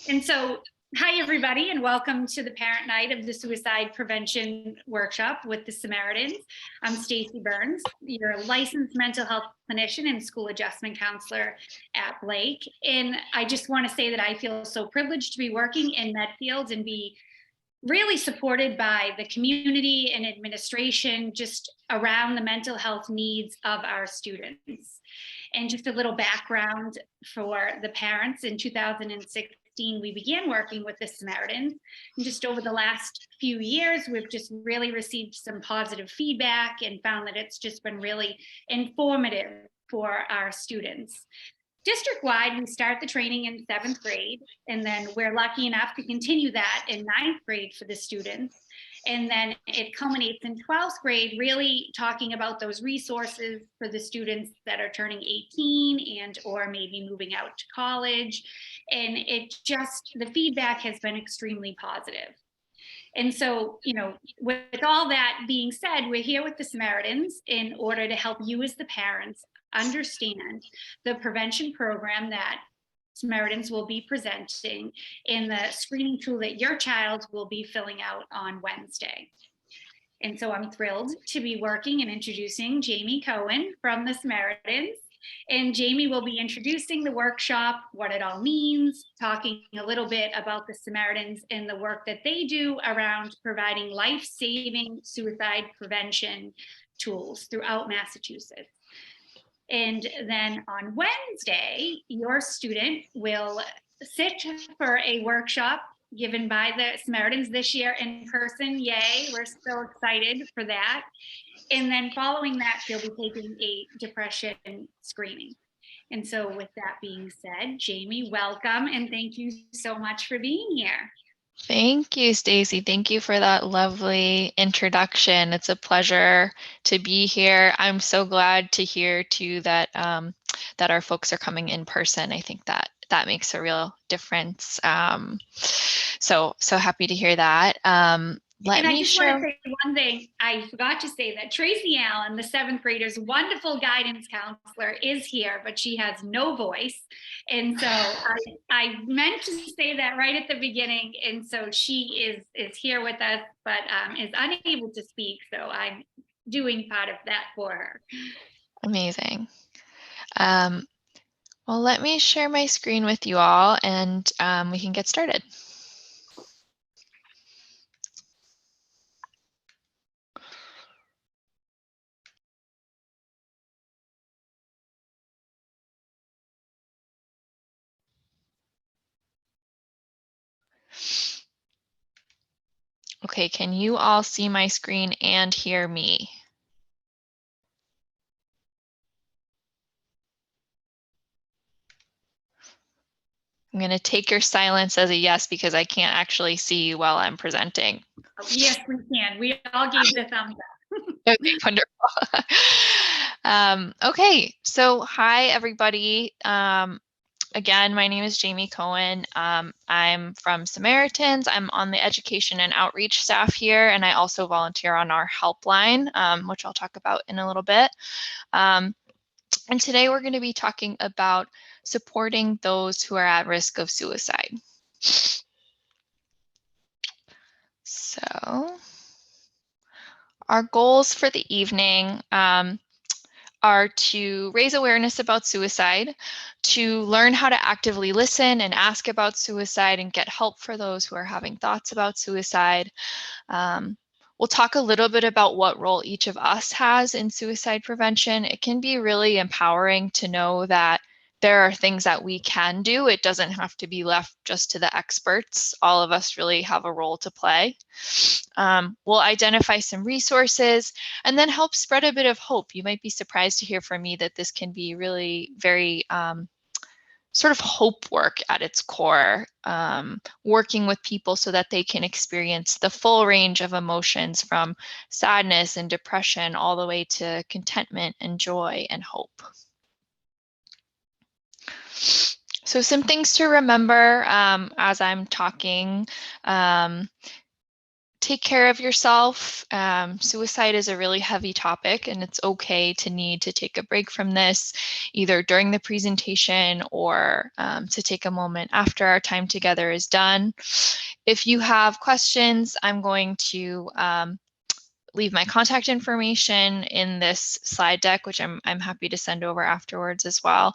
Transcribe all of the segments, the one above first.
And so, hi everybody, and welcome to the parent night of the suicide prevention workshop with the Samaritans. I'm Stacy Burns, your licensed mental health clinician and school adjustment counselor at Blake. And I just want to say that I feel so privileged to be working in that field and be really supported by the community and administration just around the mental health needs of our students. And just a little background for the parents: in 2016, we began working with the Samaritans. And just over the last few years, we've just really received some positive feedback and found that it's just been really informative for our students. District-wide, we start the training in 7th grade, and then we're lucky enough to continue that in 9th grade for the students. And then it culminates in 12th grade, really talking about those resources for the students that are turning 18 and or maybe moving out to college. And the feedback has been extremely positive. And so, with all that being said, we're here with the Samaritans in order to help you as the parents understand the prevention program that Samaritans will be presenting in the screening tool that your child will be filling out on Wednesday. And so I'm thrilled to be working and introducing Jamie Cohen from the Samaritans. And Jamie will be introducing the workshop, what it all means, talking a little bit about the Samaritans and the work that they do around providing life-saving suicide prevention tools throughout Massachusetts. And then on Wednesday, your student will sit for a workshop given by the Samaritans this year in person. Yay, we're so excited for that. And then following that, she'll be taking a depression screening. And so with that being said, Jamie, welcome, and thank you so much for being here. Thank you, Stacy. Thank you for that lovely introduction. It's a pleasure to be here. I'm so glad to hear too that that our folks are coming in person. I think that makes a real difference. So happy to hear that. And I just want to say one thing. I forgot to say that Tracy Allen, the 7th grader's wonderful guidance counselor, is here, but she has no voice. And so I meant to say that right at the beginning. And so she is here with us, but is unable to speak. So I'm doing part of that for her. Amazing. Well, let me share my screen with you all, and we can get started. Okay, can you all see my screen and hear me? I'm going to take your silence as a yes because I can't actually see you while I'm presenting. Yes, we can. We all gave the thumbs up. Okay, wonderful. Okay, so hi, everybody. Again, my name is Jamie Cohen. I'm from Samaritans. I'm on the education and outreach staff here, and I also volunteer on our helpline, which I'll talk about in a little bit. And today we're going to be talking about supporting those who are at risk of suicide. So our goals for the evening are to raise awareness about suicide, to learn how to actively listen and ask about suicide and get help for those who are having thoughts about suicide. We'll talk a little bit about what role each of us has in suicide prevention. It can be really empowering to know that there are things that we can do. It doesn't have to be left just to the experts. All of us really have a role to play. We'll identify some resources and then help spread a bit of hope. You might be surprised to hear from me that this can be really very sort of hope work at its core, working with people so that they can experience the full range of emotions from sadness and depression all the way to contentment and joy and hope. So some things to remember as I'm talking. take care of yourself. Suicide is a really heavy topic, and it's okay to need to take a break from this, either during the presentation or to take a moment after our time together is done. If you have questions, I'm going to leave my contact information in this slide deck, which I'm happy to send over afterwards as well.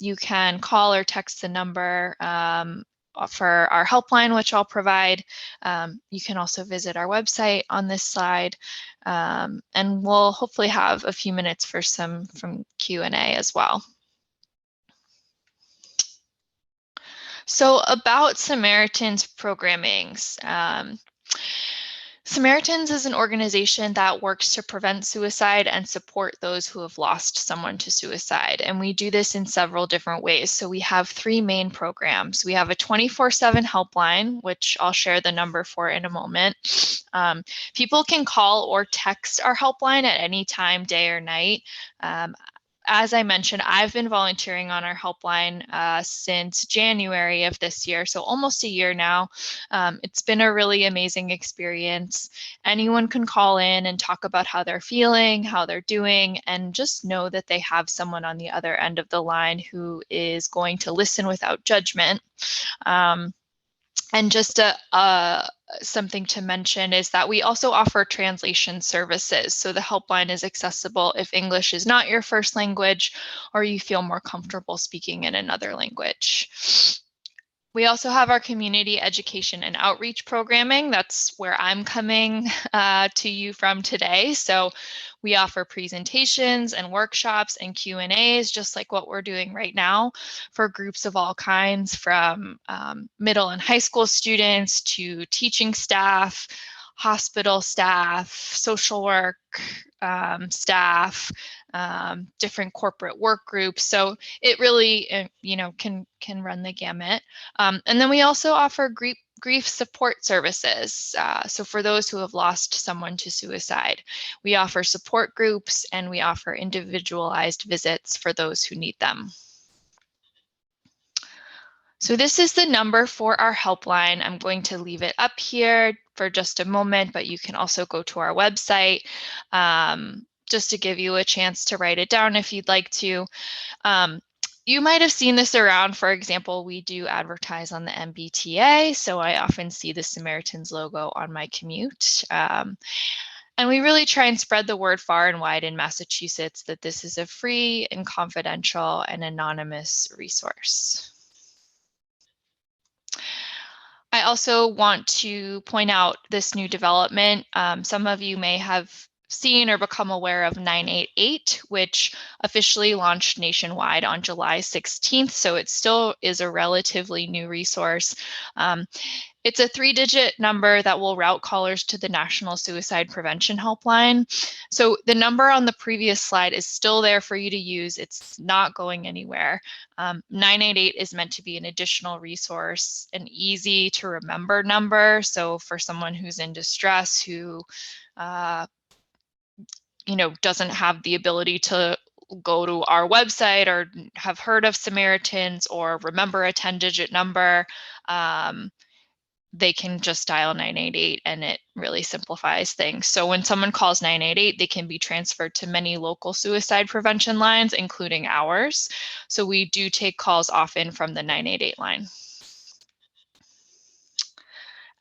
You can call or text the number for our helpline, which I'll provide. You can also visit our website on this slide, and we'll hopefully have a few minutes for some Q&A as well. So about Samaritans programmings. Samaritans is an organization that works to prevent suicide and support those who have lost someone to suicide. And we do this in several different ways. So we have three main programs. We have a 24/7 helpline, which I'll share the number for in a moment. People can call or text our helpline at any time, day or night. As I mentioned, I've been volunteering on our helpline since January of this year, so almost a year now. It's been a really amazing experience. Anyone can call in and talk about how they're feeling, how they're doing, and just know that they have someone on the other end of the line who is going to listen without judgment. And just something to mention is that we also offer translation services. So the helpline is accessible if English is not your first language or you feel more comfortable speaking in another language. We also have our community education and outreach programming. That's where I'm coming to you from today. So we offer presentations and workshops and Q&As, just like what we're doing right now, for groups of all kinds, from middle and high school students to teaching staff, hospital staff, social work staff, different corporate work groups. So it really, can run the gamut. And then we also offer grief support services. So for those who have lost someone to suicide, we offer support groups and we offer individualized visits for those who need them. So this is the number for our helpline. I'm going to leave it up here for just a moment, but you can also go to our website just to give you a chance to write it down if you'd like to. You might have seen this around. For example, we do advertise on the MBTA, so I often see the Samaritans logo on my commute. And we really try and spread the word far and wide in Massachusetts that this is a free and confidential and anonymous resource. I also want to point out this new development. Some of you may have seen or become aware of 988, which officially launched nationwide on July 16th. So it still is a relatively new resource. It's a 3-digit number that will route callers to the National Suicide Prevention Helpline. So the number on the previous slide is still there for you to use. It's not going anywhere. 988 is meant to be an additional resource, an easy to remember number. So for someone who's in distress, who doesn't have the ability to go to our website or have heard of Samaritans or remember a 10-digit number, they can just dial 988 and it really simplifies things. So when someone calls 988, they can be transferred to many local suicide prevention lines, including ours. So we do take calls often from the 988 line.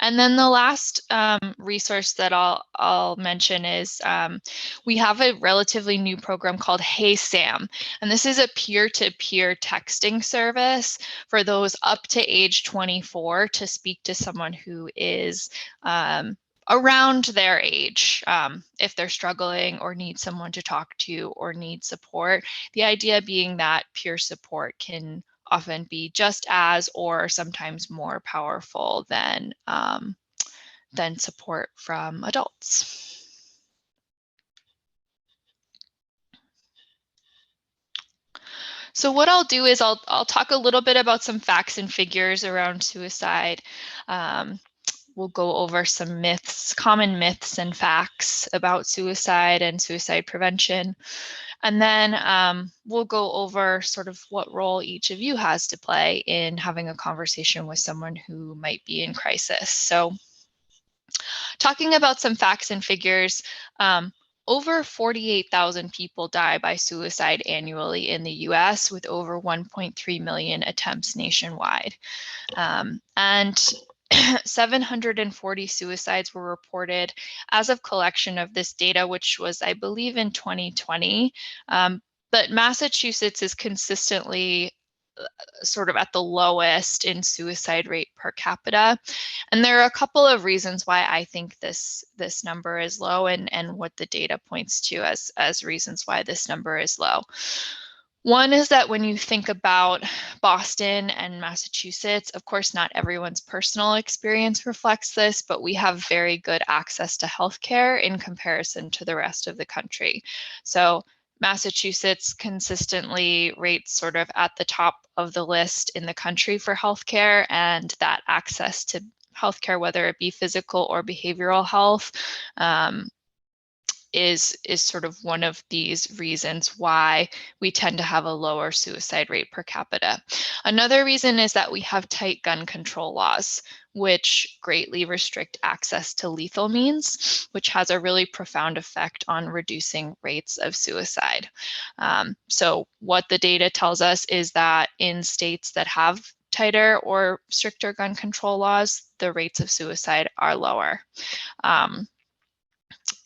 And then the last resource that I'll mention is we have a relatively new program called Hey Sam, and this is a peer-to-peer texting service for those up to age 24 to speak to someone who is around their age, if they're struggling or need someone to talk to or need support. The idea being that peer support can often be just as or sometimes more powerful than support from adults. So what I'll do is I'll talk a little bit about some facts and figures around suicide. We'll go over some myths, common myths and facts about suicide and suicide prevention. And then we'll go over sort of what role each of you has to play in having a conversation with someone who might be in crisis. So Talking about some facts and figures, over 48,000 people die by suicide annually in the US, with over 1.3 million attempts nationwide. And 740 suicides were reported as of collection of this data, which was, I believe, in 2020. But Massachusetts is consistently sort of at the lowest in suicide rate per capita. And there are a couple of reasons why I think this number is low, and what the data points to as reasons why this number is low. One is that when you think about Boston and Massachusetts, of course, not everyone's personal experience reflects this, but we have very good access to healthcare in comparison to the rest of the country. So Massachusetts consistently rates sort of at the top of the list in the country for healthcare, and that access to healthcare, whether it be physical or behavioral health, is sort of one of these reasons why we tend to have a lower suicide rate per capita. Another reason is that we have tight gun control laws, which greatly restrict access to lethal means, which has a really profound effect on reducing rates of suicide. So what the data tells us is that in states that have tighter or stricter gun control laws, the rates of suicide are lower.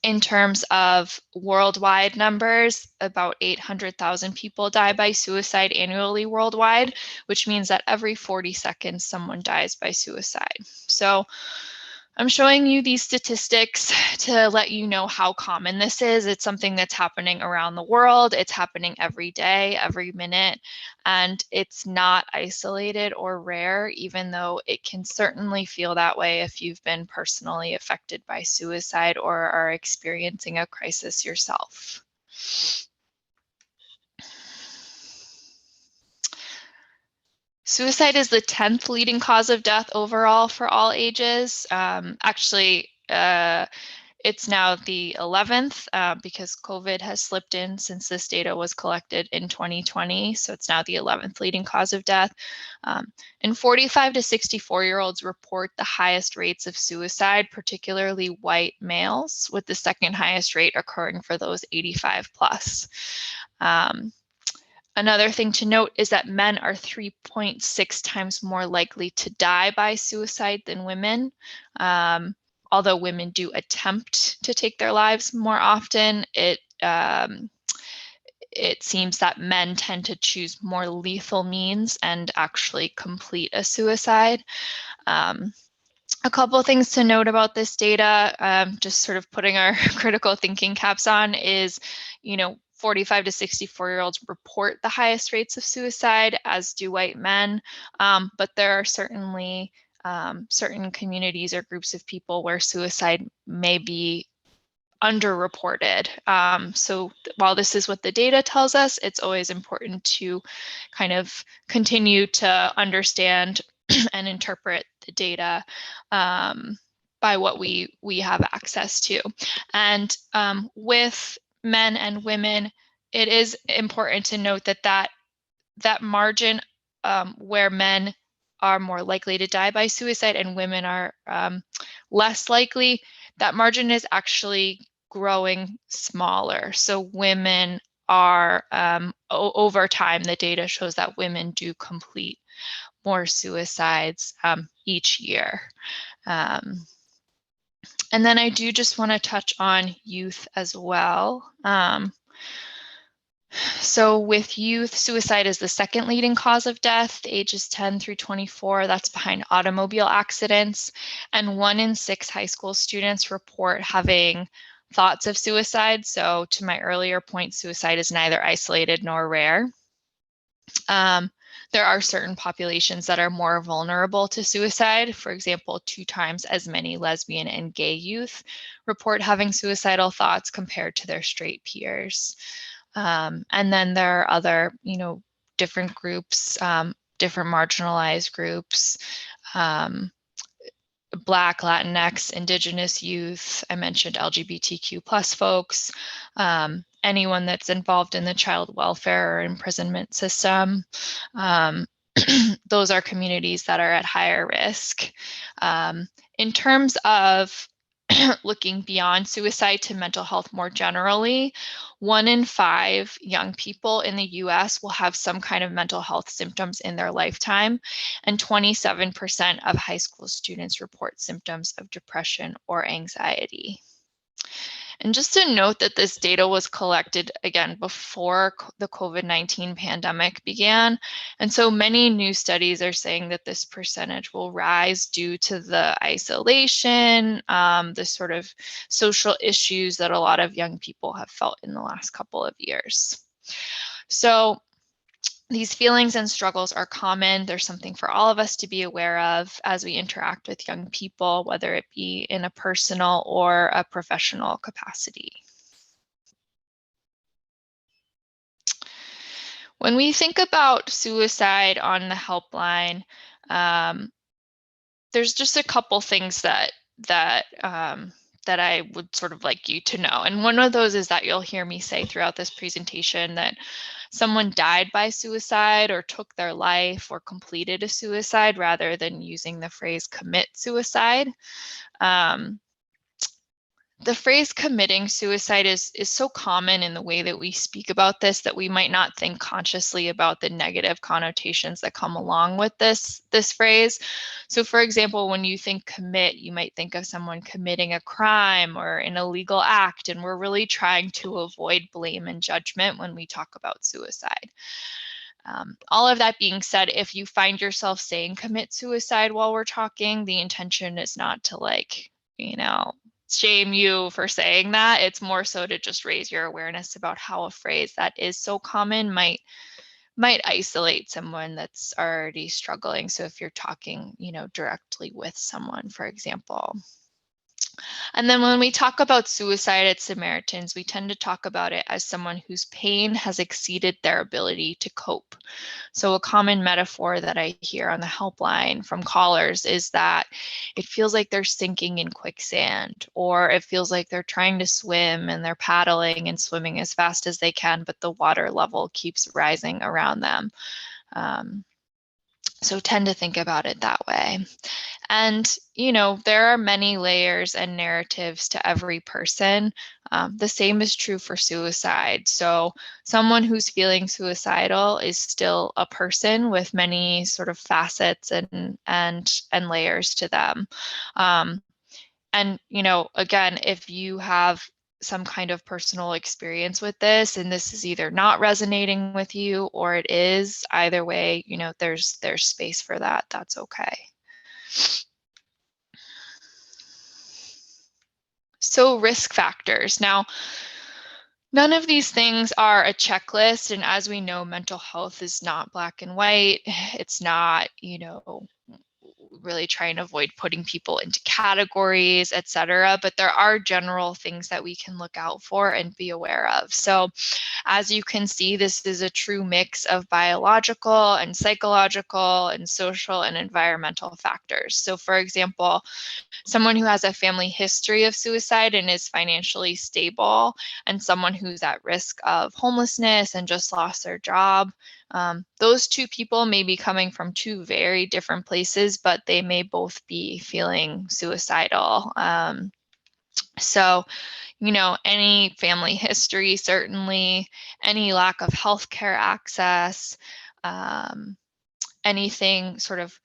In terms of worldwide numbers, about 800,000 people die by suicide annually worldwide, which means that every 40 seconds someone dies by suicide. So I'm showing you these statistics to let you know how common this is. It's something that's happening around the world. It's happening every day, every minute, and it's not isolated or rare, even though it can certainly feel that way if you've been personally affected by suicide or are experiencing a crisis yourself. Suicide is the 10th leading cause of death overall for all ages. Actually, it's now the 11th because COVID has slipped in since this data was collected in 2020. So it's now the 11th leading cause of death. And 45 to 64-year-olds report the highest rates of suicide, particularly white males, with the second highest rate occurring for those 85 plus. Another thing to note is that men are 3.6 times more likely to die by suicide than women. Although women do attempt to take their lives more often, it seems that men tend to choose more lethal means and actually complete a suicide. A couple of things to note about this data, just sort of putting our critical thinking caps on, is, 45 to 64-year-olds report the highest rates of suicide, as do white men, but there are certainly certain communities or groups of people where suicide may be underreported. So while this is what the data tells us, it's always important to kind of continue to understand and interpret the data by what we have access to. And with men and women, it is important to note that margin where men are more likely to die by suicide and women are less likely, that margin is actually growing smaller. So women are, over time, the data shows that women do complete more suicides each year. And then I do just want to touch on youth as well. So with youth, suicide is the second leading cause of death, ages 10 through 24. That's behind automobile accidents. And 1 in 6 high school students report having thoughts of suicide. So to my earlier point, suicide is neither isolated nor rare. There are certain populations that are more vulnerable to suicide. For example, 2 times as many lesbian and gay youth report having suicidal thoughts compared to their straight peers. And then there are other, different groups, different marginalized groups, Black, Latinx, Indigenous youth. I mentioned LGBTQ plus folks, anyone that's involved in the child welfare or imprisonment system. Those are communities that are at higher risk. In terms of looking beyond suicide to mental health more generally, 1 in 5 young people in the US will have some kind of mental health symptoms in their lifetime, and 27% of high school students report symptoms of depression or anxiety. And just to note that this data was collected again before the COVID-19 pandemic began. And so many new studies are saying that this percentage will rise due to the isolation, the sort of social issues that a lot of young people have felt in the last couple of years. So these feelings and struggles are common. There's something for all of us to be aware of as we interact with young people, whether it be in a personal or a professional capacity. When we think about suicide on the helpline, there's just a couple things that I would sort of like you to know. And one of those is that you'll hear me say throughout this presentation that someone died by suicide or took their life or completed a suicide rather than using the phrase commit suicide. The phrase committing suicide is so common in the way that we speak about this that we might not think consciously about the negative connotations that come along with this phrase. So for example, when you think commit, you might think of someone committing a crime or an illegal act, and we're really trying to avoid blame and judgment when we talk about suicide. All of that being said, if you find yourself saying commit suicide while we're talking, the intention is not to shame you for saying that. It's more so to just raise your awareness about how a phrase that is so common might isolate someone that's already struggling. So if you're talking, directly with someone, for example. And then when we talk about suicide at Samaritans, we tend to talk about it as someone whose pain has exceeded their ability to cope. So a common metaphor that I hear on the helpline from callers is that it feels like they're sinking in quicksand, or it feels like they're trying to swim and they're paddling and swimming as fast as they can, but the water level keeps rising around them. So tend to think about it that way. And, there are many layers and narratives to every person. The same is true for suicide. So someone who's feeling suicidal is still a person with many sort of facets and layers to them. And, again, if you have some kind of personal experience with this and this is either not resonating with you or it is, either way, there's space for that. That's okay. So risk factors. Now, none of these things are a checklist. And as we know, mental health is not black and white. It's not, really trying to avoid putting people into categories, et cetera. But there are general things that we can look out for and be aware of. So as you can see, this is a true mix of biological and psychological and social and environmental factors. So for example, someone who has a family history of suicide and is financially stable, and someone who's at risk of homelessness and just lost their job, those two people may be coming from two very different places, but they may both be feeling suicidal. So, any family history, certainly, any lack of healthcare access, anything sort of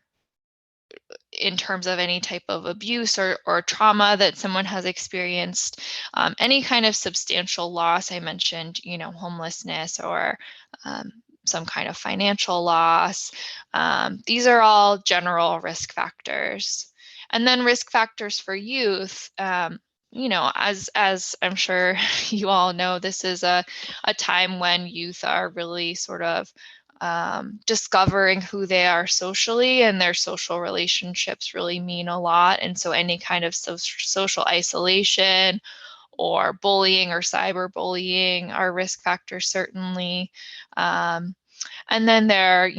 in terms of any type of abuse or trauma that someone has experienced, any kind of substantial loss. I mentioned, homelessness or some kind of financial loss. These are all general risk factors. And then risk factors for youth, as I'm sure you all know, this is a time when youth are really sort of discovering who they are socially, and their social relationships really mean a lot. And so any kind of social isolation or bullying or cyberbullying are risk factors, certainly. And then there are,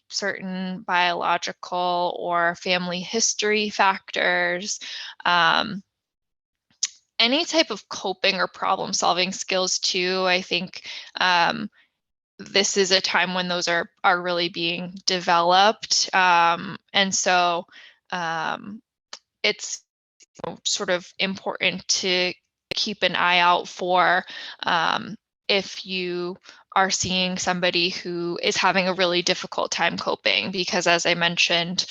certain biological or family history factors. Any type of coping or problem solving skills too, I think. This is a time when those are really being developed. And so it's, sort of important to keep an eye out for if you are seeing somebody who is having a really difficult time coping, because as I mentioned,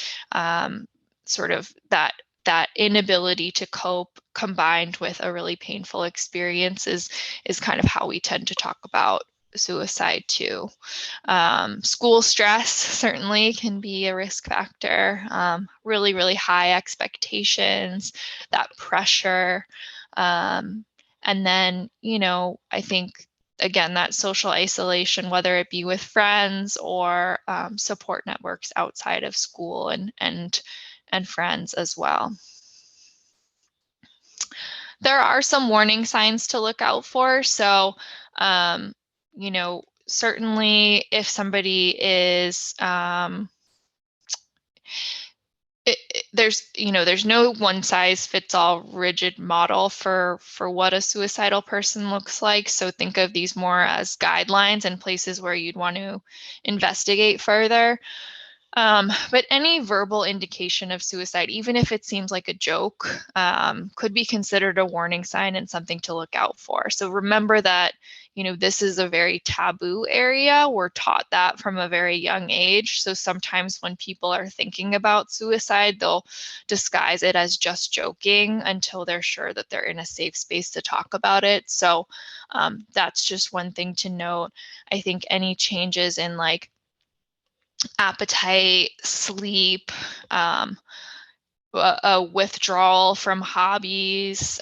sort of that inability to cope combined with a really painful experience is kind of how we tend to talk about suicide too. School stress certainly can be a risk factor. Really, really high expectations, that pressure. And then, I think, again, that social isolation, whether it be with friends or support networks outside of school and friends as well. There are some warning signs to look out for. So, certainly if somebody is, there's no one size fits all rigid model for what a suicidal person looks like. So think of these more as guidelines and places where you'd want to investigate further. But any verbal indication of suicide, even if it seems like a joke, could be considered a warning sign and something to look out for. So remember that, this is a very taboo area. We're taught that from a very young age. So sometimes when people are thinking about suicide, they'll disguise it as just joking until they're sure that they're in a safe space to talk about it. So that's just one thing to note. I think any changes in like appetite, sleep, a withdrawal from hobbies,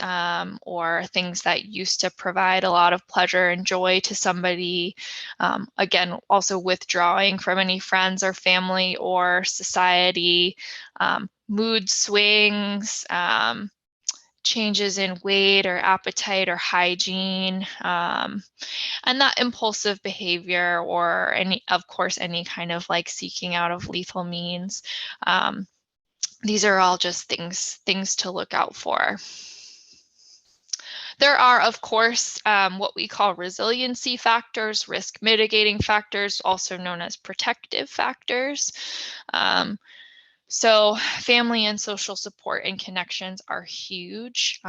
or things that used to provide a lot of pleasure and joy to somebody. Again, also withdrawing from any friends or family or society, mood swings, changes in weight or appetite or hygiene, and that impulsive behavior, or any kind of like seeking out of lethal means. These are all just things to look out for. There are, of course, what we call resiliency factors, risk mitigating factors, also known as protective factors. So family and social support and connections are huge.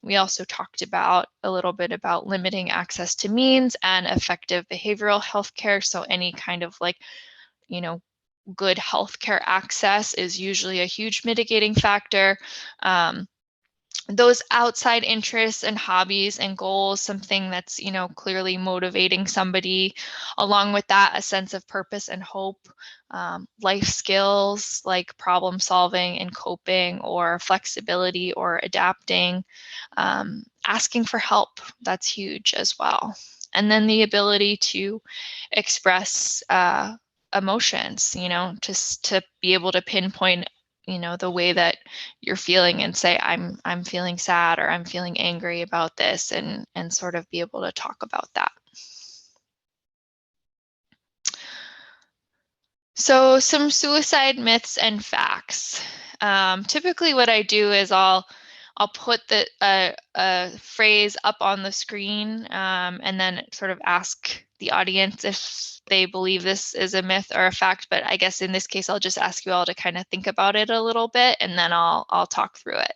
We also talked about a little bit about limiting access to means and effective behavioral health care. So any kind of like, good healthcare access is usually a huge mitigating factor. Those outside interests and hobbies and goals, something that's, clearly motivating somebody. Along with that, a sense of purpose and hope, life skills like problem solving and coping, or flexibility or adapting, asking for help, that's huge as well. And then the ability to express emotions, just to be able to pinpoint the way that you're feeling and say, I'm feeling sad, or I'm feeling angry about this, and sort of be able to talk about that. So some suicide myths and facts. Typically what I do is I'll put a phrase up on the screen, and then sort of ask the audience if they believe this is a myth or a fact. But I guess in this case, I'll just ask you all to kind of think about it a little bit, and then I'll talk through it.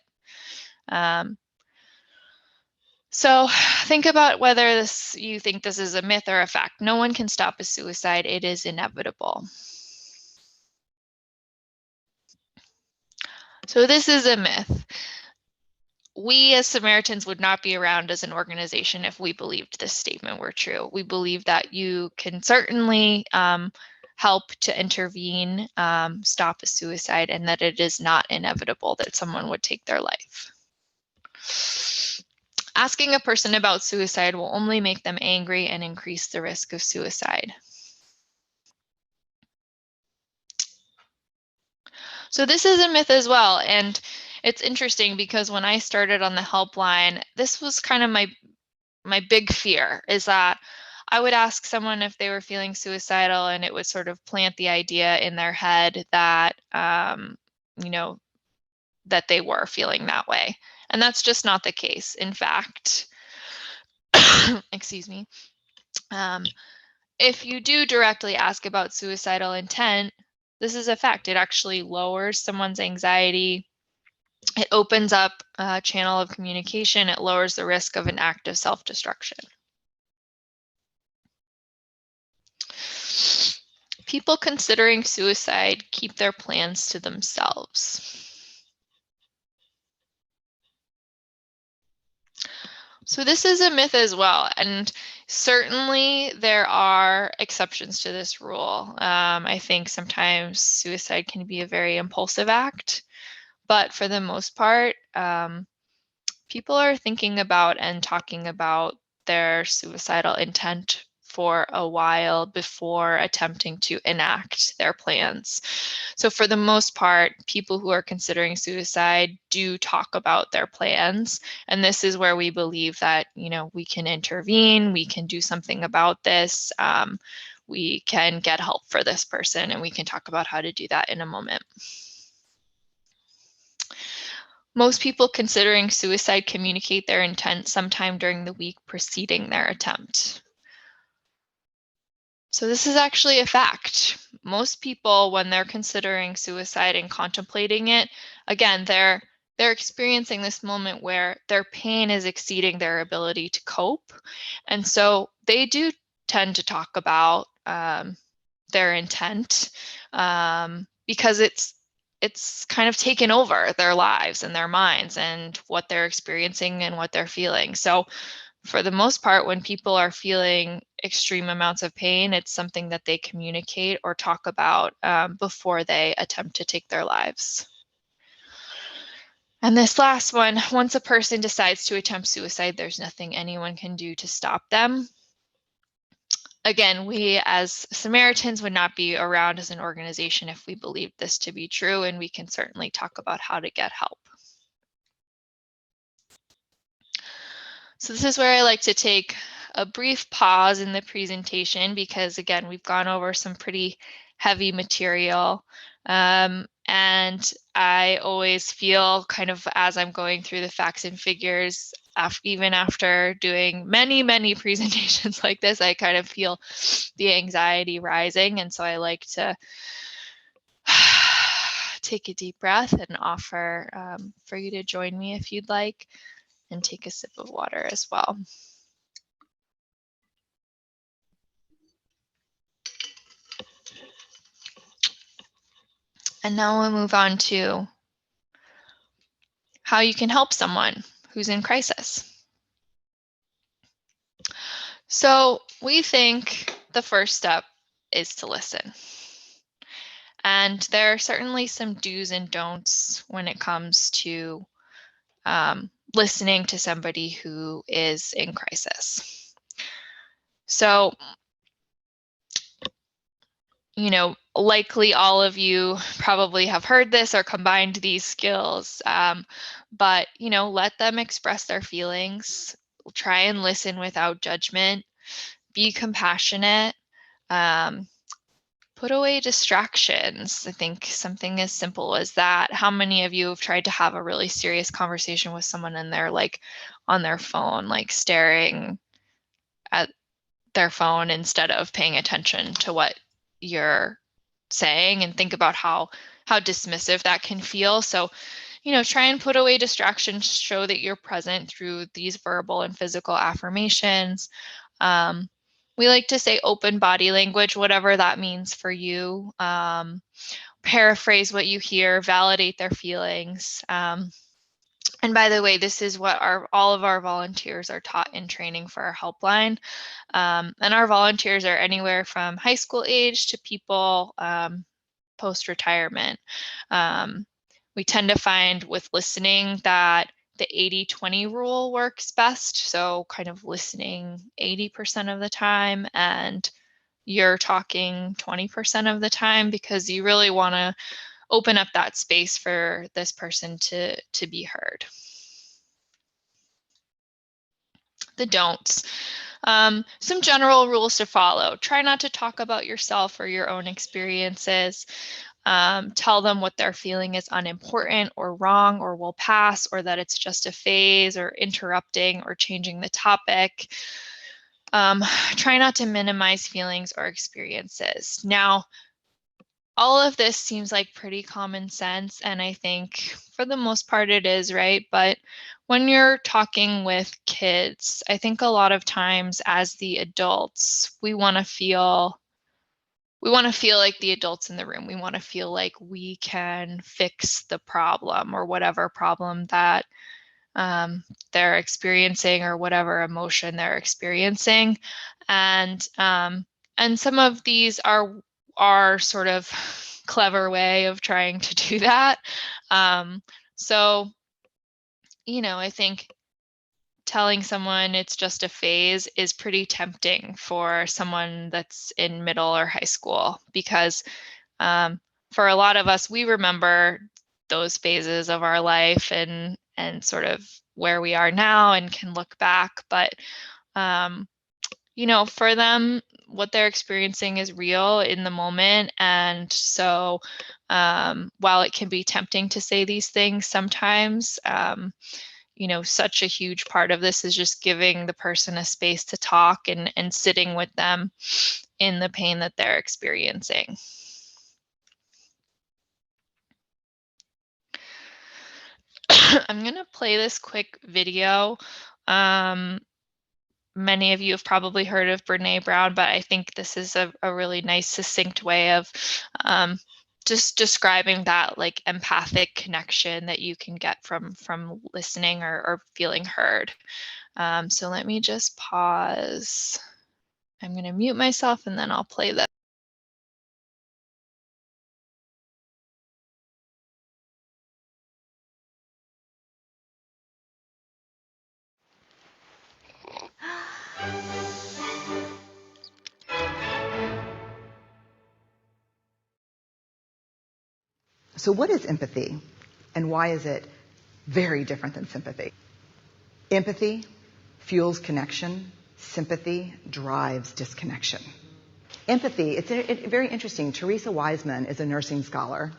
So think about whether you think this is a myth or a fact. No one can stop a suicide. It is inevitable. So this is a myth. We as Samaritans would not be around as an organization if we believed this statement were true. We believe that you can certainly help to intervene, stop a suicide, and that it is not inevitable that someone would take their life. Asking a person about suicide will only make them angry and increase the risk of suicide. So this is a myth as well. And it's interesting because when I started on the helpline, this was kind of my big fear, is that I would ask someone if they were feeling suicidal, and it would sort of plant the idea in their head that, that they were feeling that way. And that's just not the case. In fact, excuse me, if you do directly ask about suicidal intent, this is a fact. It actually lowers someone's anxiety. It opens up a channel of communication. It lowers the risk of an act of self-destruction. People considering suicide keep their plans to themselves. So this is a myth as well, and certainly there are exceptions to this rule. I think sometimes suicide can be a very impulsive act, but for the most part, people are thinking about and talking about their suicidal intent for a while before attempting to enact their plans. So for the most part, people who are considering suicide do talk about their plans. And this is where we believe that, we can intervene, we can do something about this, we can get help for this person, and we can talk about how to do that in a moment. Most people considering suicide communicate their intent sometime during the week preceding their attempt. So this is actually a fact. Most people, when they're considering suicide and contemplating it, again, they're experiencing this moment where their pain is exceeding their ability to cope. And so they do tend to talk about their intent because it's kind of taken over their lives and their minds and what they're experiencing and what they're feeling. So for the most part, when people are feeling extreme amounts of pain, it's something that they communicate or talk about before they attempt to take their lives. And this last one, once a person decides to attempt suicide, there's nothing anyone can do to stop them. Again, we as Samaritans would not be around as an organization if we believed this to be true, and we can certainly talk about how to get help. So this is where I like to take a brief pause in the presentation because, again, we've gone over some pretty heavy material. And I always feel kind of as I'm going through the facts and figures, even after doing many, many presentations like this, I kind of feel the anxiety rising. And so I like to take a deep breath and offer for you to join me if you'd like, and take a sip of water as well. And now we'll move on to how you can help someone who's in crisis. So we think the first step is to listen. And there are certainly some do's and don'ts when it comes to listening to somebody who is in crisis. So, likely all of you probably have heard this or combined these skills, but, let them express their feelings. Try and listen without judgment. Be compassionate. Put away distractions. I think something as simple as that. How many of you have tried to have a really serious conversation with someone and they're like on their phone, like staring at their phone instead of paying attention to what you're saying, and think about how dismissive that can feel. So, try and put away distractions, show that you're present through these verbal and physical affirmations. We like to say open body language, whatever that means for you. Paraphrase what you hear, validate their feelings. And by the way, this is what all of our volunteers are taught in training for our helpline. And our volunteers are anywhere from high school age to people post-retirement. We tend to find with listening that the 80-20 rule works best. So kind of listening 80% of the time and you're talking 20% of the time, because you really want to open up that space for this person to be heard. The don'ts. Some general rules to follow. Try not to talk about yourself or your own experiences. Tell them what they're feeling is unimportant or wrong or will pass, or that it's just a phase, or interrupting or changing the topic. Try not to minimize feelings or experiences. Now, all of this seems like pretty common sense, and I think for the most part it is, right? But when you're talking with kids, I think a lot of times as the adults, we want to feel like the adults in the room. We want to feel like we can fix the problem or whatever problem that they're experiencing or whatever emotion they're experiencing. And some of these are sort of clever way of trying to do that. So, I think telling someone it's just a phase is pretty tempting for someone that's in middle or high school, because for a lot of us, we remember those phases of our life and sort of where we are now and can look back. But for them, what they're experiencing is real in the moment. And so while it can be tempting to say these things sometimes, such a huge part of this is just giving the person a space to talk and sitting with them in the pain that they're experiencing. I'm going to play this quick video. Many of you have probably heard of Brene Brown, but I think this is a really nice, succinct way of just describing that like empathic connection that you can get from listening or feeling heard. So let me just pause. I'm going to mute myself and then I'll play that. So what is empathy, and why is it very different than sympathy? Empathy fuels connection. Sympathy drives disconnection. Empathy, it's very interesting. Teresa Wiseman is a nursing scholar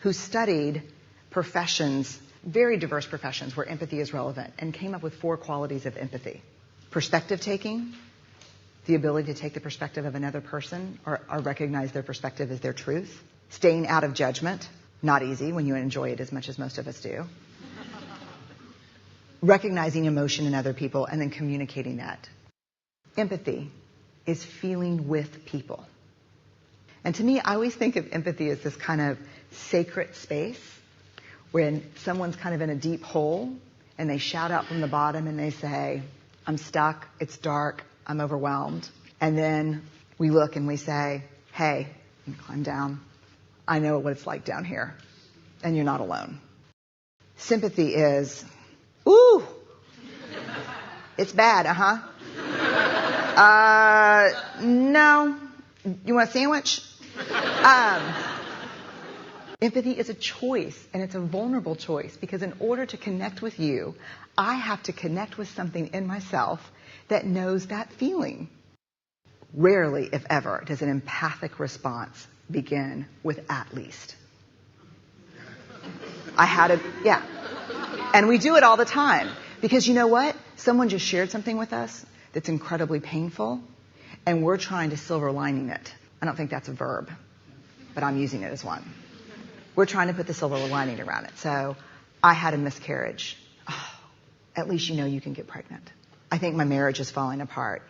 who studied professions, very diverse professions where empathy is relevant, and came up with 4 qualities of empathy. Perspective taking, the ability to take the perspective of another person or recognize their perspective as their truth. Staying out of judgment, not easy when you enjoy it as much as most of us do. Recognizing emotion in other people and then communicating that. Empathy is feeling with people. And to me, I always think of empathy as this kind of sacred space when someone's kind of in a deep hole and they shout out from the bottom and they say, I'm stuck, it's dark, I'm overwhelmed. And then we look and we say, hey, you climb down. I know what it's like down here, and you're not alone. Sympathy is, ooh, it's bad, no, you want a sandwich? Empathy is a choice, and it's a vulnerable choice, because in order to connect with you, I have to connect with something in myself that knows that feeling. Rarely, if ever, does an empathic response begin with at least. Yeah. And we do it all the time. Because you know what? Someone just shared something with us that's incredibly painful, and we're trying to silver lining it. I don't think that's a verb, but I'm using it as one. We're trying to put the silver lining around it. So, I had a miscarriage. Oh, at least you know you can get pregnant. I think my marriage is falling apart.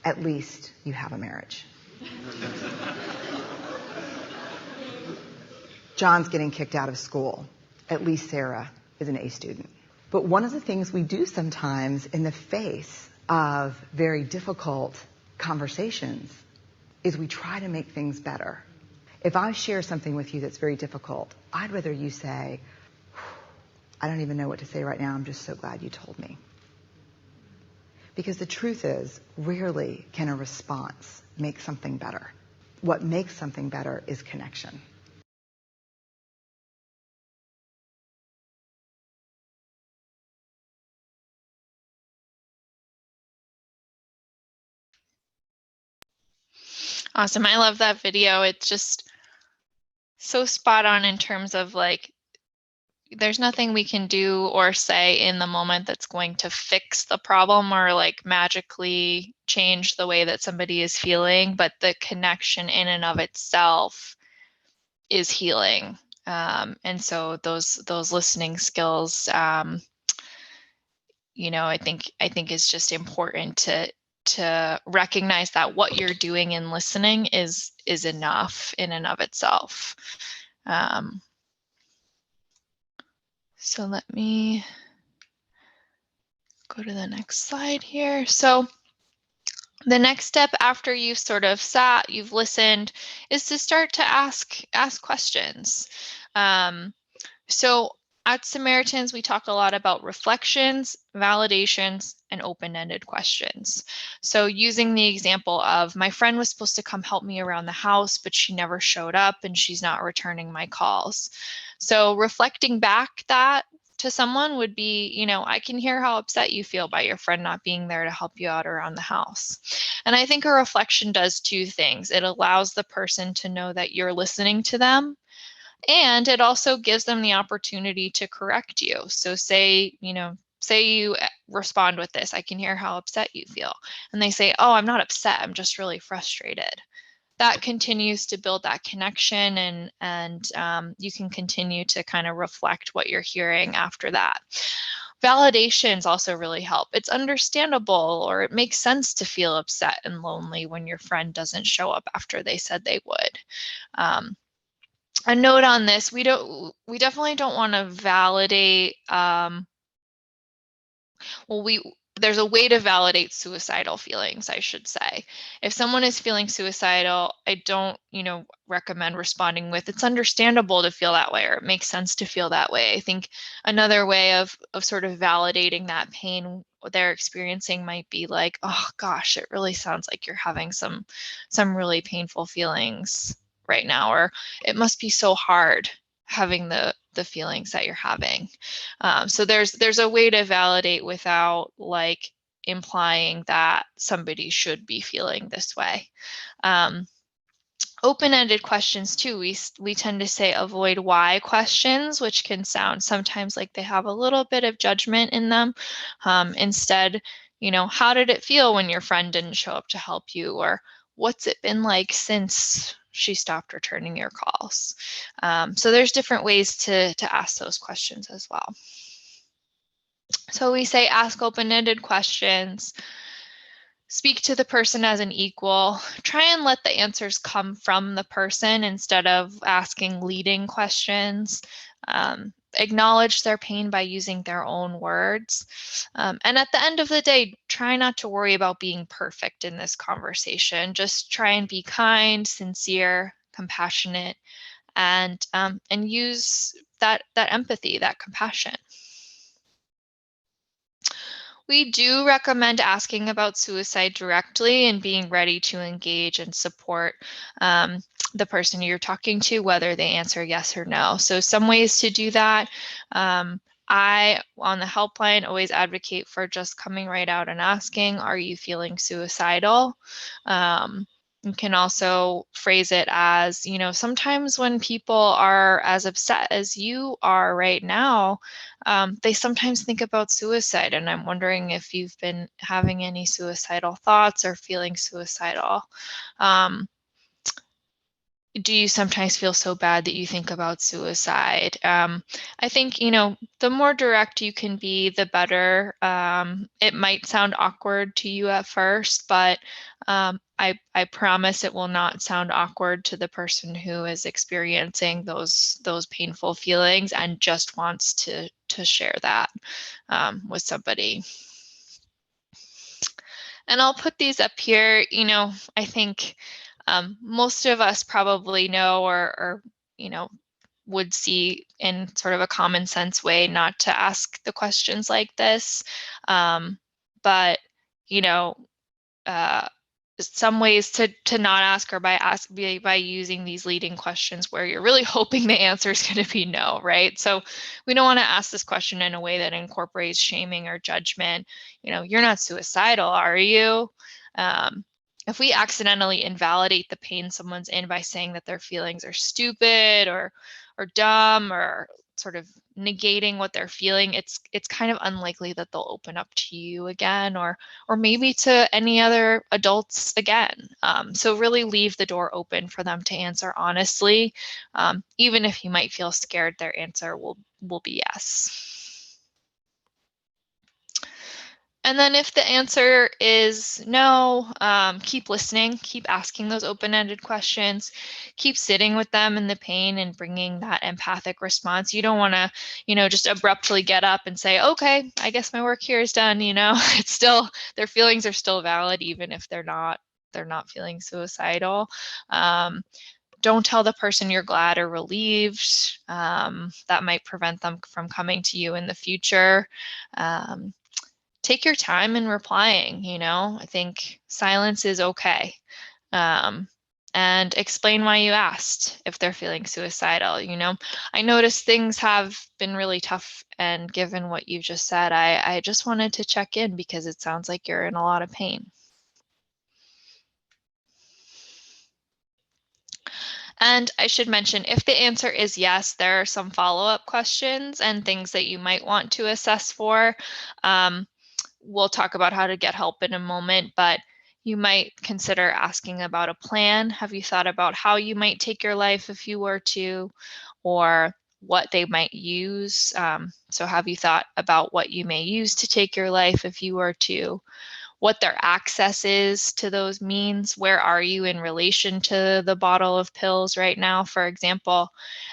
At least you have a marriage. John's getting kicked out of school. At least Sarah is an A student. But one of the things we do sometimes in the face of very difficult conversations is we try to make things better. If I share something with you that's very difficult, I'd rather you say, I don't even know what to say right now. I'm just so glad you told me. Because the truth is, rarely can a response make something better. What makes something better is connection. Awesome. I love that video. It's just so spot on in terms of like, there's nothing we can do or say in the moment that's going to fix the problem or like magically change the way that somebody is feeling, but the connection in and of itself is healing. And so those listening skills, you know, I think is just important to recognize that what you're doing in listening is enough in and of itself. So let me go to the next slide here. So the next step after you've sort of sat, you've listened, is to start to ask questions. So at Samaritans, we talk a lot about reflections, validations, and open-ended questions. So using the example of my friend was supposed to come help me around the house, but she never showed up and she's not returning my calls. So reflecting back that to someone would be, you know, I can hear how upset you feel by your friend not being there to help you out around the house. And I think a reflection does two things. It allows the person to know that you're listening to them, and it also gives them the opportunity to correct you. So say you respond with this, I can hear how upset you feel. And they say, oh, I'm not upset, I'm just really frustrated. That continues to build that connection, and you can continue to kind of reflect what you're hearing after that. Validations also really help. It's understandable, or it makes sense to feel upset and lonely when your friend doesn't show up after they said they would. A note on this, we definitely don't want to validate, there's a way to validate suicidal feelings, I should say. If someone is feeling suicidal, I don't, recommend responding with, it's understandable to feel that way, or it makes sense to feel that way. I think another way of sort of validating that pain they're experiencing might be like, oh gosh, it really sounds like you're having some really painful feelings right now, or it must be so hard having the feelings that you're having. So there's a way to validate without like implying that somebody should be feeling this way. Open-ended questions too, we tend to say avoid why questions, which can sound sometimes like they have a little bit of judgment in them. Instead, how did it feel when your friend didn't show up to help you? Or what's it been like since she stopped returning your calls? So there's different ways to ask those questions as well. So we say ask open-ended questions. Speak to the person as an equal. Try and let the answers come from the person instead of asking leading questions. Acknowledge their pain by using their own words. And at the end of the day, try not to worry about being perfect in this conversation. Just try and be kind, sincere, compassionate, and use that empathy, that compassion. We do recommend asking about suicide directly and being ready to engage and support the person you're talking to, whether they answer yes or no. So some ways to do that. I, on the helpline, always advocate for just coming right out and asking, are you feeling suicidal? You can also phrase it as, sometimes when people are as upset as you are right now, they sometimes think about suicide, and I'm wondering if you've been having any suicidal thoughts or feeling suicidal. Do you sometimes feel so bad that you think about suicide? I think, the more direct you can be, the better. It might sound awkward to you at first, but I promise it will not sound awkward to the person who is experiencing those painful feelings and just wants to share that with somebody. And I'll put these up here. I think most of us probably know or would see in sort of a common sense way not to ask the questions like this. But, some ways to not ask are by using these leading questions where you're really hoping the answer is going to be no, right? So we don't want to ask this question in a way that incorporates shaming or judgment. You're not suicidal, are you? If we accidentally invalidate the pain someone's in by saying that their feelings are stupid or dumb or sort of negating what they're feeling, it's kind of unlikely that they'll open up to you again, or maybe to any other adults again. So really leave the door open for them to answer honestly. Even if you might feel scared, their answer will be yes. And then if the answer is no, keep listening, keep asking those open-ended questions, keep sitting with them in the pain and bringing that empathic response. You don't want to, just abruptly get up and say, okay, I guess my work here is done. It's still, their feelings are still valid, even if they're not feeling suicidal. Don't tell the person you're glad or relieved. That might prevent them from coming to you in the future. Take your time in replying, I think silence is okay. And explain why you asked if they're feeling suicidal. I noticed things have been really tough, and given what you just said, I just wanted to check in because it sounds like you're in a lot of pain. And I should mention, if the answer is yes, there are some follow-up questions and things that you might want to assess for. We'll talk about how to get help in a moment, but you might consider asking about a plan. Have you thought about how you might take your life if you were to, or what they might use? So have you thought about what you may use to take your life if you were to? What their access is to those means? Where are you in relation to the bottle of pills right now, for example?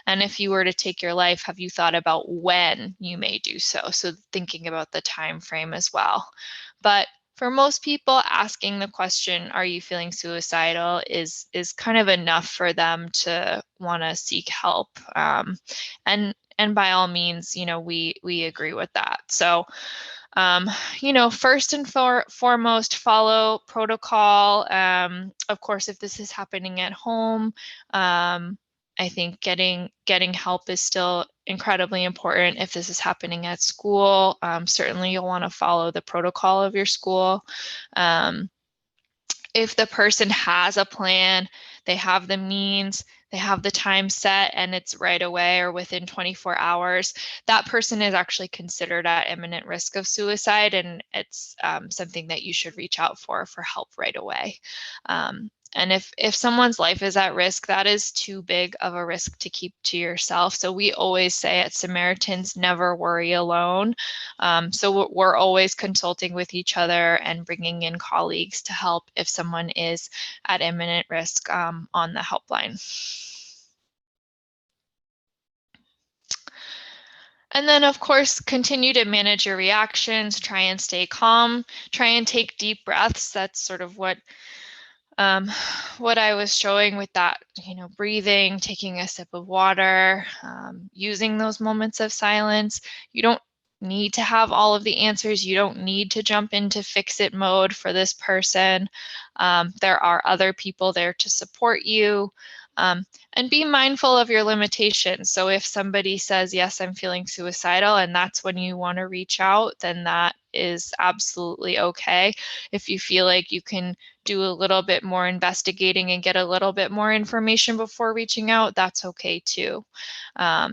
And if you were to take your life, have you thought about when you may do so? So thinking about the time frame as well. But for most people, asking the question, are you feeling suicidal, is kind of enough for them to want to seek help. And by all means, we agree with that. So first and foremost, follow protocol. Of course, if this is happening at home, I think getting help is still incredibly important. If this is happening at school, certainly you'll want to follow the protocol of your school. If the person has a plan, they have the means, they have the time set, and it's right away or within 24 hours, that person is actually considered at imminent risk of suicide, and it's something that you should reach out for help right away. And if someone's life is at risk, that is too big of a risk to keep to yourself. So we always say at Samaritans, never worry alone. So we're always consulting with each other and bringing in colleagues to help if someone is at imminent risk on the helpline. And then, of course, continue to manage your reactions, try and stay calm, try and take deep breaths. That's sort of what I was showing with that, breathing, taking a sip of water, using those moments of silence. You don't need to have all of the answers. You don't need to jump into fix-it mode for this person. There are other people there to support you. And be mindful of your limitations. So if somebody says, yes, I'm feeling suicidal, and that's when you want to reach out, then that is absolutely okay. If you feel like you can do a little bit more investigating and get a little bit more information before reaching out, that's okay too.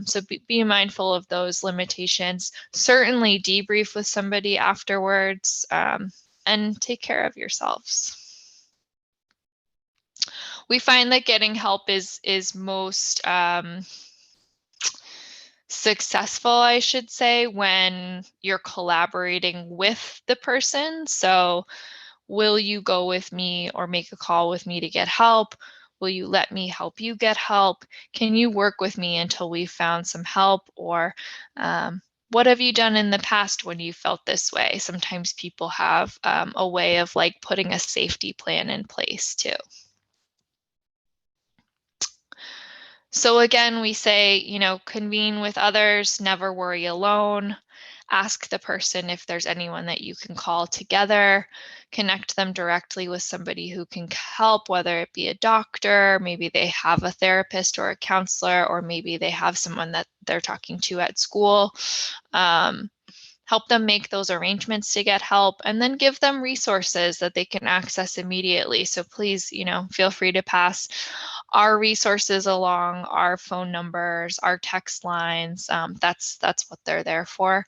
So be mindful of those limitations. Certainly debrief with somebody afterwards, and take care of yourselves. We find that getting help is most successful, I should say, when you're collaborating with the person. So will you go with me or make a call with me to get help? Will you let me help you get help? Can you work with me until we found some help? Or what have you done in the past when you felt this way? Sometimes people have a way of putting a safety plan in place too. So again, we say, convene with others, never worry alone. Ask the person if there's anyone that you can call together, connect them directly with somebody who can help, whether it be a doctor, maybe they have a therapist or a counselor, or maybe they have someone that they're talking to at school. Help them make those arrangements to get help, and then give them resources that they can access immediately. So please, feel free to pass our resources along our phone numbers, our text lines. That's what they're there for.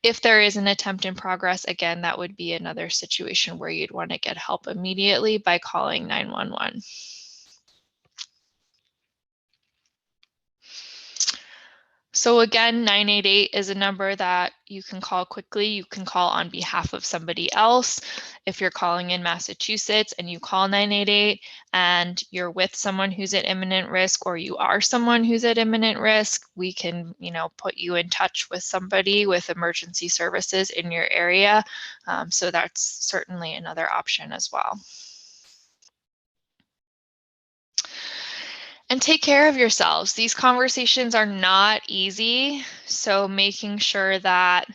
If there is an attempt in progress, again, that would be another situation where you'd want to get help immediately by calling 911. So again, 988 is a number that you can call quickly. You can call on behalf of somebody else. If you're calling in Massachusetts and you call 988 and you're with someone who's at imminent risk, or you are someone who's at imminent risk, we can, put you in touch with somebody with emergency services in your area. So that's certainly another option as well. And take care of yourselves. These conversations are not easy, so making sure that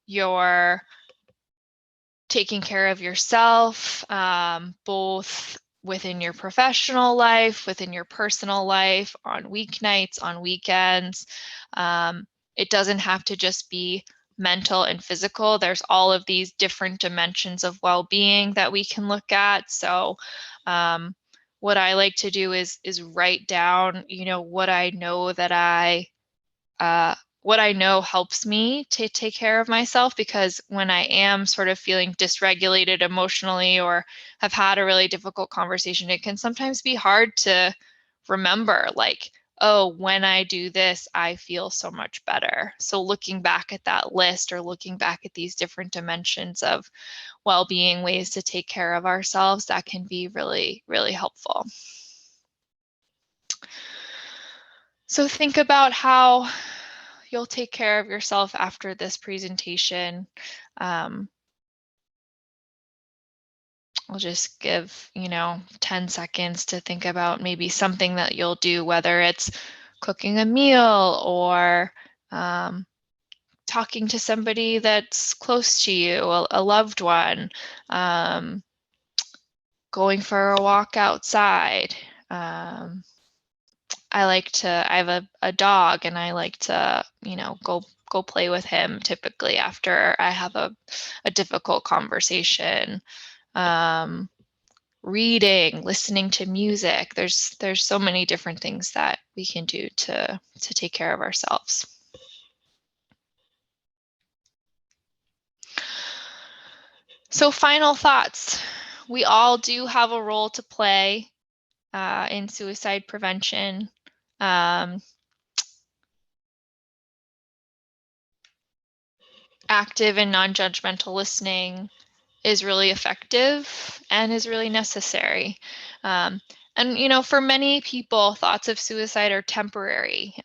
you're taking care of yourself, both within your professional life, within your personal life, on weeknights, on weekends. It doesn't have to just be mental and physical. There's all of these different dimensions of well-being that we can look at. So what I like to do is write down, what I know that what I know helps me to take care of myself, because when I am sort of feeling dysregulated emotionally or have had a really difficult conversation, it can sometimes be hard to remember, like, oh, when I do this, I feel so much better. So looking back at that list, or looking back at these different dimensions of well-being, ways to take care of ourselves, that can be really, really helpful. So think about how you'll take care of yourself after this presentation. I'll just give, 10 seconds to think about maybe something that you'll do, whether it's cooking a meal or talking to somebody that's close to you, a loved one, going for a walk outside. I have a dog, and I like to, go play with him typically after I have a difficult conversation. Reading, listening to music. There's so many different things that we can do to take care of ourselves. So final thoughts. We all do have a role to play in suicide prevention. Active and non-judgmental listening is really effective and is really necessary. And for many people, thoughts of suicide are temporary.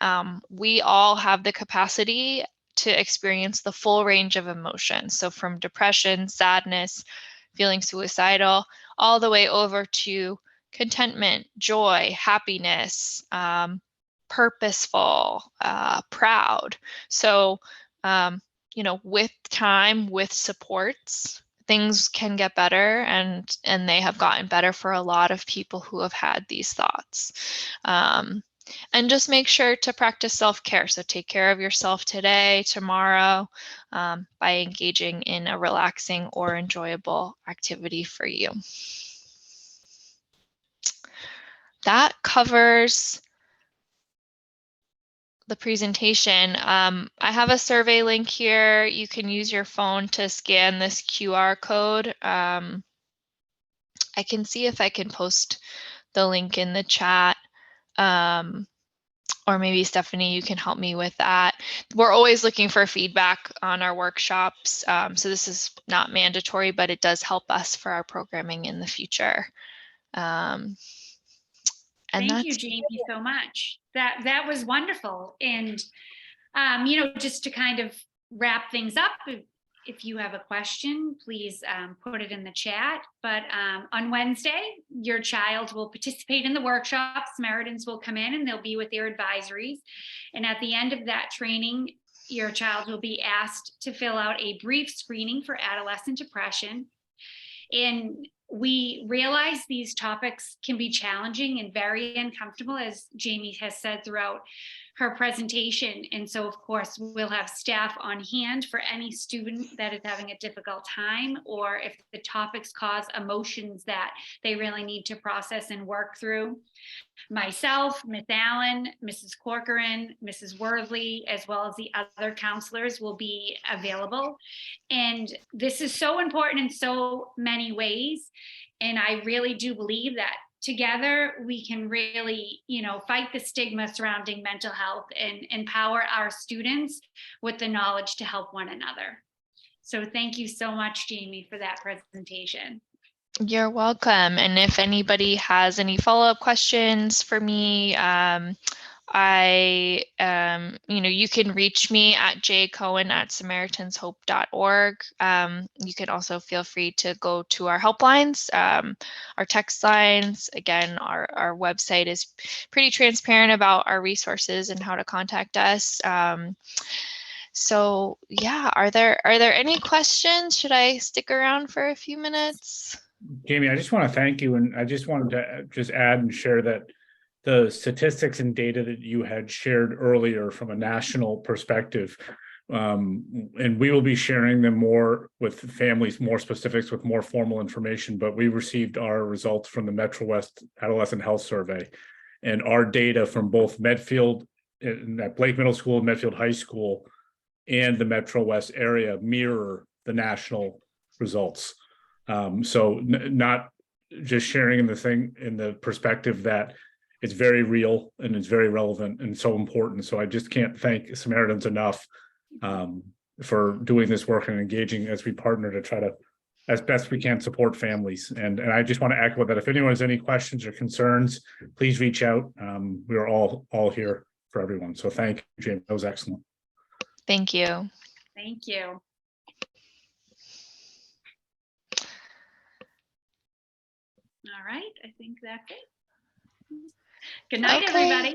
We all have the capacity to experience the full range of emotions. So from depression, sadness, feeling suicidal, all the way over to contentment, joy, happiness, purposeful, proud. So, with time, with supports, things can get better, and they have gotten better for a lot of people who have had these thoughts. And just make sure to practice self-care. So take care of yourself today, tomorrow, by engaging in a relaxing or enjoyable activity for you. That covers the presentation. I have a survey link here. You can use your phone to scan this QR code. I can see if I can post the link in the chat. Or maybe Stephanie, you can help me with that. We're always looking for feedback on our workshops. So this is not mandatory, but it does help us for our programming in the future. Thank you, Jamie, so much. That was wonderful. And, just to kind of wrap things up, if you have a question, please put it in the chat. But on Wednesday, your child will participate in the workshop. Samaritans will come in and they'll be with their advisories. And at the end of that training, your child will be asked to fill out a brief screening for adolescent depression. And we realize these topics can be challenging and very uncomfortable, as Jamie has said throughout her presentation. And so, of course, we'll have staff on hand for any student that is having a difficult time, or if the topics cause emotions that they really need to process and work through. Myself, Miss Allen, Mrs. Corcoran, Mrs. Worthley, as well as the other counselors will be available. And this is so important in so many ways. And I really do believe that together we can really, fight the stigma surrounding mental health and empower our students with the knowledge to help one another. So thank you so much, Jamie, for that presentation. You're welcome. And if anybody has any follow-up questions for me, you can reach me at jcohen@samaritans.hope.org. You can also feel free to go to our helplines, our text lines. Again, our website is pretty transparent about our resources and how to contact us. So yeah, are there any questions? Should I stick around for a few minutes? Jamie, I just want to thank you, and I just wanted to just add and share that the statistics and data that you had shared earlier from a national perspective, and we will be sharing them more with families, more specifics with more formal information, but we received our results from the Metro West Adolescent Health Survey, and our data from both Medfield, at Blake Middle School, Medfield High School, and the Metro West area mirror the national results. So not just sharing in the perspective that it's very real and it's very relevant and so important. So I just can't thank Samaritans enough for doing this work and engaging as we partner to try to, as best we can, support families. And I just want to echo that if anyone has any questions or concerns, please reach out. We are all here for everyone. So thank you, Jamie. That was excellent. Thank you. Thank you. All right, I think that's it. Good night, everybody.